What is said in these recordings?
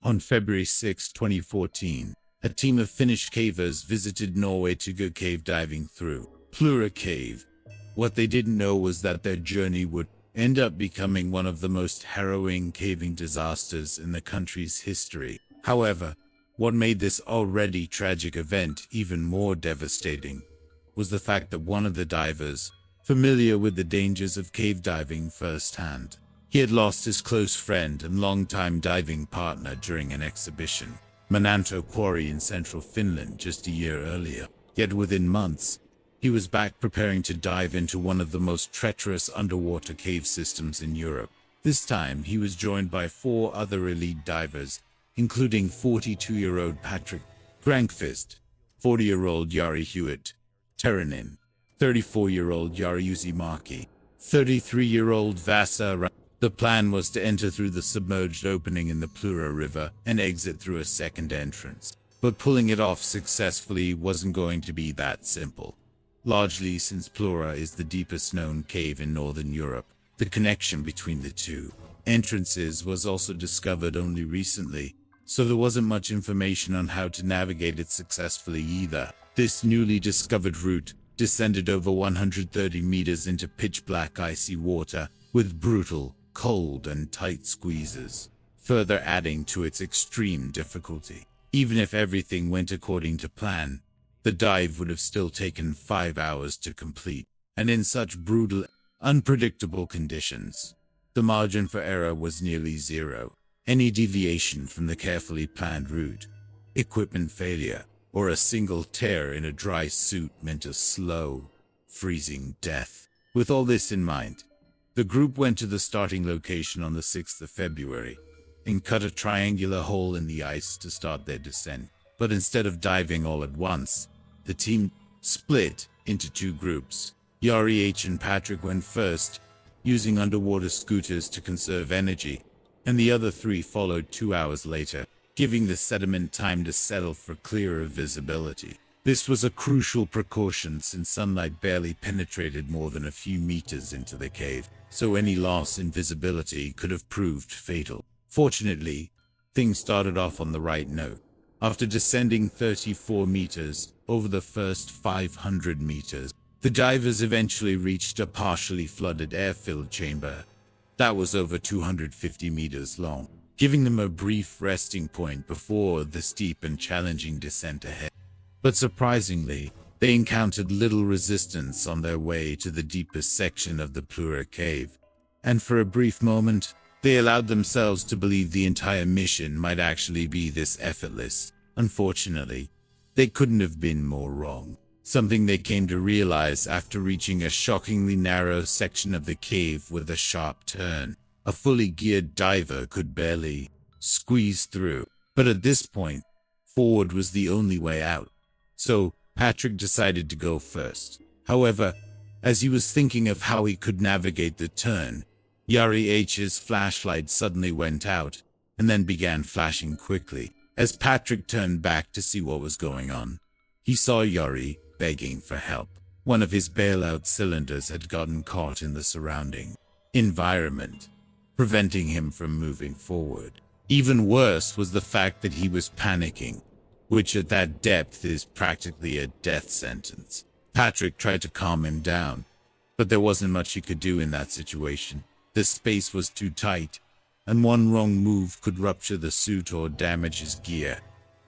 On February 6, 2014, a team of Finnish cavers visited Norway to go cave diving through Plura Cave. What they didn't know was that their journey would end up becoming one of the most harrowing caving disasters in the country's history. However, what made this already tragic event even more devastating was the fact that one of the divers, familiar with the dangers of cave diving firsthand, he had lost his close friend and longtime diving partner during an exhibition, Mananto Quarry in central Finland just a year earlier. Yet within months, he was back preparing to dive into one of the most treacherous underwater cave systems in Europe. This time, he was joined by 4 other elite divers, including 42-year-old Patrick Grankvist, 40-year-old Jari Hewitt, Terranin, 34-year-old Jari Usimaki, 33-year-old Vasa. The plan was to enter through the submerged opening in the Plura River and exit through a second entrance. But pulling it off successfully wasn't going to be that simple. Largely since Plura is the deepest known cave in northern Europe, the connection between the two entrances was also discovered only recently, so there wasn't much information on how to navigate it successfully either. This newly discovered route descended over 130 meters into pitch-black icy water, with brutal, cold and tight squeezes, further adding to its extreme difficulty. Even if everything went according to plan, the dive would have still taken 5 hours to complete, and in such brutal, unpredictable conditions, the margin for error was nearly zero. Any deviation from the carefully planned route, equipment failure, or a single tear in a dry suit meant a slow, freezing death. With all this in mind, the group went to the starting location on the 6th of February and cut a triangular hole in the ice to start their descent. But instead of diving all at once, the team split into 2 groups. Jari H and Patrick went first, using underwater scooters to conserve energy, and the other 3 followed 2 hours later, giving the sediment time to settle for clearer visibility. This was a crucial precaution since sunlight barely penetrated more than a few meters into the cave, so any loss in visibility could have proved fatal. Fortunately, things started off on the right note. After descending 34 meters over the first 500 meters, the divers eventually reached a partially flooded air-filled chamber that was over 250 meters long, giving them a brief resting point before the steep and challenging descent ahead. But surprisingly, they encountered little resistance on their way to the deepest section of the Plura cave, and for a brief moment, they allowed themselves to believe the entire mission might actually be this effortless. Unfortunately, they couldn't have been more wrong. Something they came to realize after reaching a shockingly narrow section of the cave with a sharp turn. A fully geared diver could barely squeeze through. But at this point, forward was the only way out. So, Patrick decided to go first. However, as he was thinking of how he could navigate the turn, Jari H's flashlight suddenly went out, and then began flashing quickly. As Patrick turned back to see what was going on, he saw Jari begging for help. One of his bailout cylinders had gotten caught in the surrounding environment, preventing him from moving forward. Even worse was the fact that he was panicking, which at that depth is practically a death sentence. Patrick tried to calm him down, but there wasn't much he could do in that situation. The space was too tight, and one wrong move could rupture the suit or damage his gear.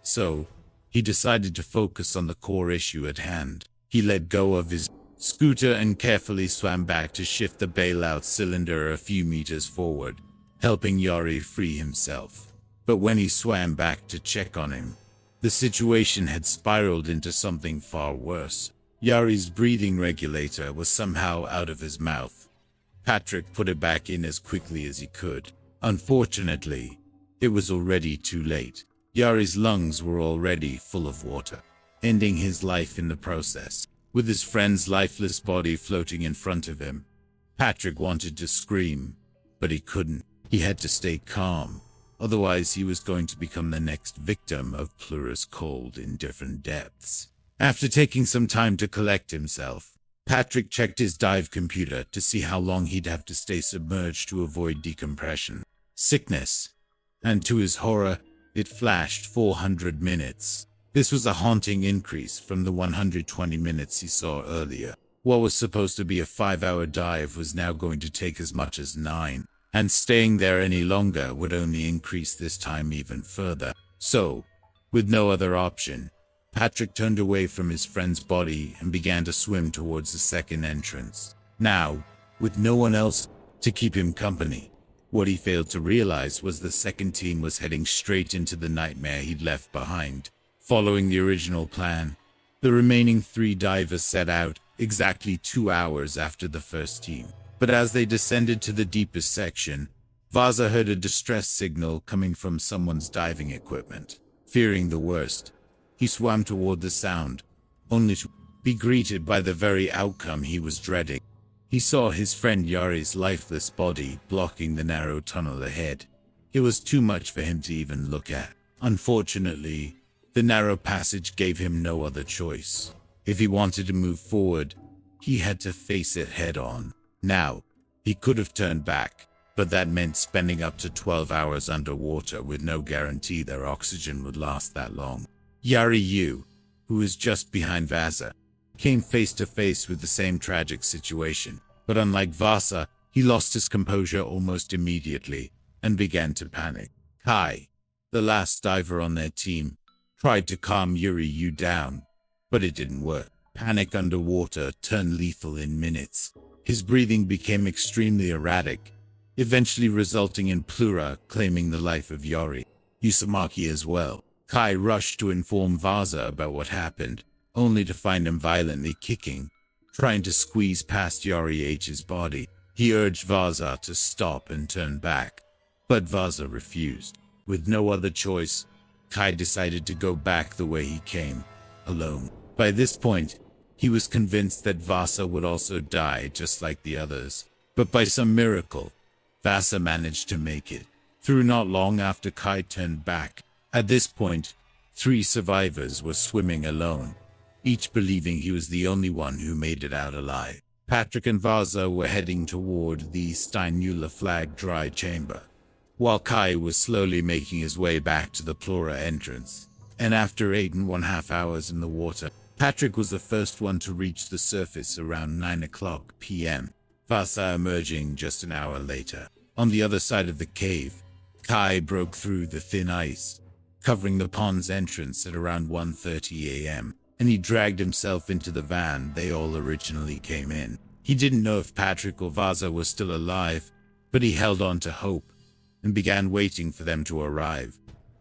So, he decided to focus on the core issue at hand. He let go of his scooter and carefully swam back to shift the bailout cylinder a few meters forward, helping Jari free himself. But when he swam back to check on him, the situation had spiraled into something far worse. Jari's breathing regulator was somehow out of his mouth. Patrick put it back in as quickly as he could. Unfortunately, it was already too late. Jari's lungs were already full of water, ending his life in the process. With his friend's lifeless body floating in front of him, Patrick wanted to scream, but he couldn't. He had to stay calm, otherwise he was going to become the next victim of Plura's cold, indifferent depths. After taking some time to collect himself, Patrick checked his dive computer to see how long he'd have to stay submerged to avoid decompression, sickness, and to his horror, It flashed 400 minutes. This was a haunting increase from the 120 minutes he saw earlier. What was supposed to be a 5-hour dive was now going to take as much as 9, and staying there any longer would only increase this time even further. So, with no other option, Patrick turned away from his friend's body and began to swim towards the second entrance. Now, with no one else to keep him company, what he failed to realize was the second team was heading straight into the nightmare he'd left behind. Following the original plan, the remaining 3 divers set out exactly 2 hours after the first team. But as they descended to the deepest section, Vaza heard a distress signal coming from someone's diving equipment. Fearing the worst, he swam toward the sound, only to be greeted by the very outcome he was dreading. He saw his friend Yari's lifeless body blocking the narrow tunnel ahead. It was too much for him to even look at. Unfortunately, the narrow passage gave him no other choice. If he wanted to move forward, he had to face it head-on. Now, he could have turned back, but that meant spending up to 12 hours underwater with no guarantee their oxygen would last that long. Yari Yu, who was just behind Vaza, came face to face with the same tragic situation. But unlike Vaza, he lost his composure almost immediately and began to panic. Kai, the last diver on their team, tried to calm Yuri Yu down, but it didn't work. Panic underwater turned lethal in minutes. His breathing became extremely erratic, eventually resulting in Plura claiming the life of Yori Usamaki as well. Kai rushed to inform Vaza about what happened, only to find him violently kicking, trying to squeeze past Yori H's body. He urged Vaza to stop and turn back, but Vaza refused. With no other choice, Kai decided to go back the way he came, alone. By this point, he was convinced that Vaza would also die just like the others. But by some miracle, Vaza managed to make it through not long after Kai turned back. At this point, 3 survivors were swimming alone, each believing he was the only one who made it out alive. Patrick and Vaza were heading toward the Steinula flag dry chamber, while Kai was slowly making his way back to the Plura entrance. And after 8.5 hours in the water, Patrick was the first one to reach the surface around 9:00 p.m., Vaza emerging just an hour later. On the other side of the cave, Kai broke through the thin ice, covering the pond's entrance at around 1:30 a.m., and he dragged himself into the van they all originally came in. He didn't know if Patrick or Vaza was still alive, but he held on to hope and began waiting for them to arrive.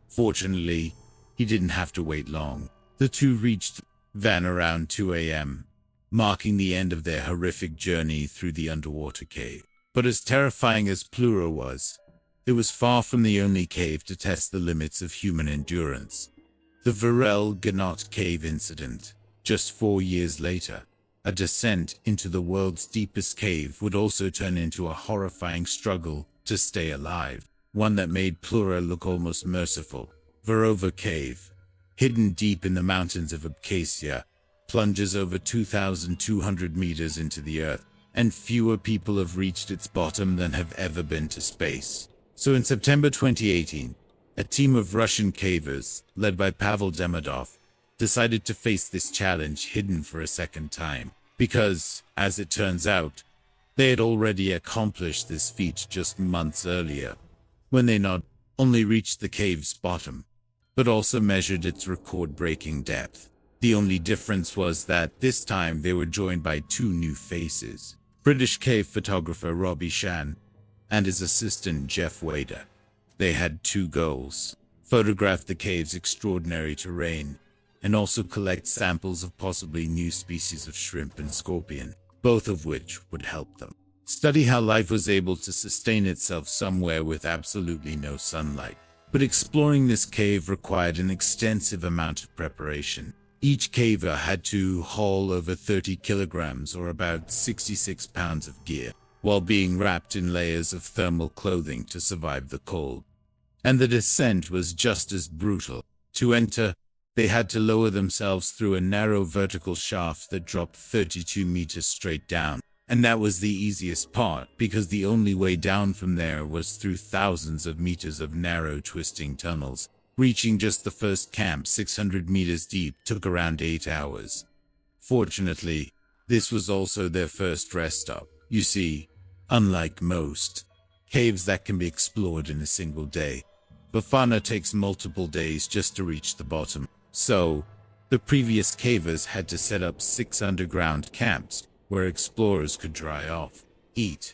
Fortunately, he didn't have to wait long. The 2 reached the van around 2 a.m., marking the end of their horrific journey through the underwater cave. But as terrifying as Plura was, it was far from the only cave to test the limits of human endurance. The Varel Ganot Cave incident, just 4 years later, a descent into the world's deepest cave, would also turn into a horrifying struggle to stay alive, one that made Plura look almost merciful. Varova Cave, hidden deep in the mountains of Abkhazia, plunges over 2,200 meters into the earth, and fewer people have reached its bottom than have ever been to space. So in September 2018, a team of Russian cavers, led by Pavel Demidov, decided to face this challenge hidden for a second time, because, as it turns out, they had already accomplished this feat just months earlier, when they not only reached the cave's bottom, but also measured its record-breaking depth. The only difference was that this time they were joined by 2 new faces: British cave photographer Robbie Shan and his assistant Jeff Wader. They had 2 goals: photograph the cave's extraordinary terrain, and also collect samples of possibly new species of shrimp and scorpion, both of which would help them study how life was able to sustain itself somewhere with absolutely no sunlight. But exploring this cave required an extensive amount of preparation. Each caver had to haul over 30 kilograms or about 66 pounds of gear, while being wrapped in layers of thermal clothing to survive the cold. And the descent was just as brutal. To enter, they had to lower themselves through a narrow vertical shaft that dropped 32 meters straight down. And that was the easiest part, because the only way down from there was through thousands of meters of narrow twisting tunnels Reaching just the first camp 600 meters deep took around 8 hours. Fortunately, this was also their first rest stop. You see, unlike most caves that can be explored in a single day, Bafana takes multiple days just to reach the bottom. So, the previous cavers had to set up 6 underground camps where explorers could dry off, eat,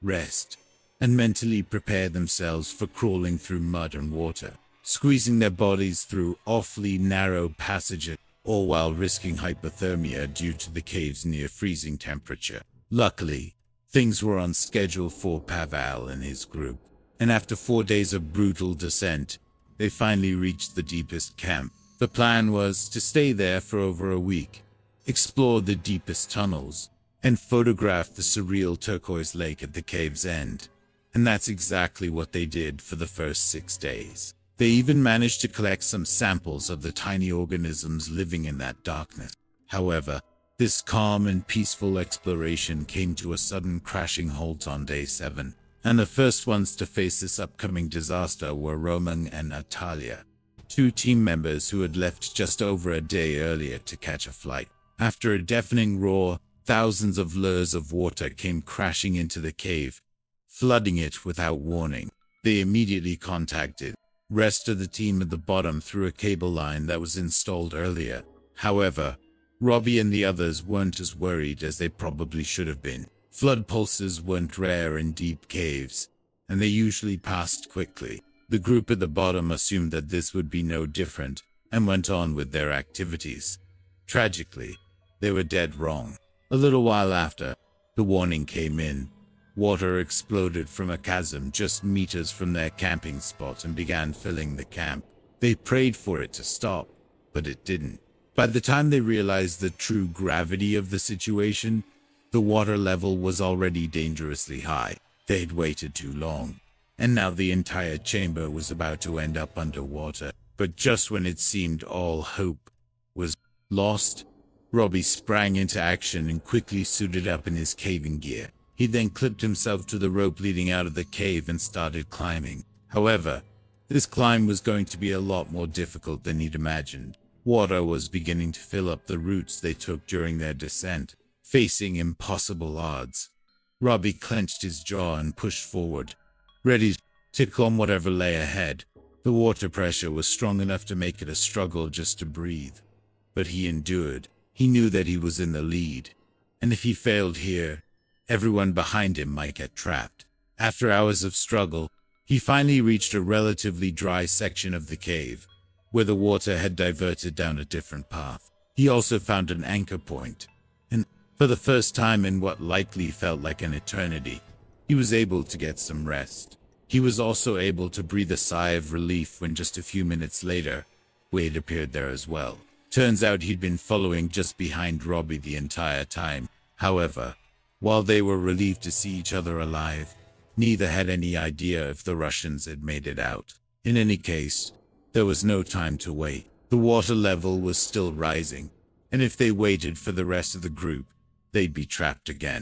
rest, and mentally prepare themselves for crawling through mud and water, squeezing their bodies through awfully narrow passages, all while risking hypothermia due to the cave's near freezing temperature. Luckily, things were on schedule for Pavel and his group, and after 4 days of brutal descent, they finally reached the deepest camp. The plan was to stay there for over a week, explore the deepest tunnels, and photograph the surreal turquoise lake at the cave's end. And that's exactly what they did for the first 6 days. They even managed to collect some samples of the tiny organisms living in that darkness. However, this calm and peaceful exploration came to a sudden crashing halt on day 7, and the first ones to face this upcoming disaster were Roman and Natalia, 2 team members who had left just over a day earlier to catch a flight. After a deafening roar, thousands of lures of water came crashing into the cave, flooding it without warning. They immediately contacted the rest of the team at the bottom through a cable line that was installed earlier. However, Robbie and the others weren't as worried as they probably should have been. Flood pulses weren't rare in deep caves, and they usually passed quickly. The group at the bottom assumed that this would be no different and went on with their activities. Tragically, they were dead wrong. A little while after, the warning came in. Water exploded from a chasm just meters from their camping spot and began filling the camp. They prayed for it to stop, but it didn't. By the time they realized the true gravity of the situation, the water level was already dangerously high. They'd waited too long, and now the entire chamber was about to end up underwater. But just when it seemed all hope was lost, Robbie sprang into action and quickly suited up in his caving gear. He then clipped himself to the rope leading out of the cave and started climbing. However, this climb was going to be a lot more difficult than he'd imagined. Water was beginning to fill up the routes they took during their descent, facing impossible odds. Robbie clenched his jaw and pushed forward, ready to climb whatever lay ahead. The water pressure was strong enough to make it a struggle just to breathe. But he endured. He knew that he was in the lead, and if he failed here, everyone behind him might get trapped. After hours of struggle, he finally reached a relatively dry section of the cave, where the water had diverted down a different path. He also found an anchor point, and for the first time in what likely felt like an eternity, he was able to get some rest. He was also able to breathe a sigh of relief when just a few minutes later, Wade appeared there as well. Turns out he'd been following just behind Robbie the entire time. However, while they were relieved to see each other alive, neither had any idea if the Russians had made it out. In any case, there was no time to wait. The water level was still rising, and if they waited for the rest of the group, they'd be trapped again.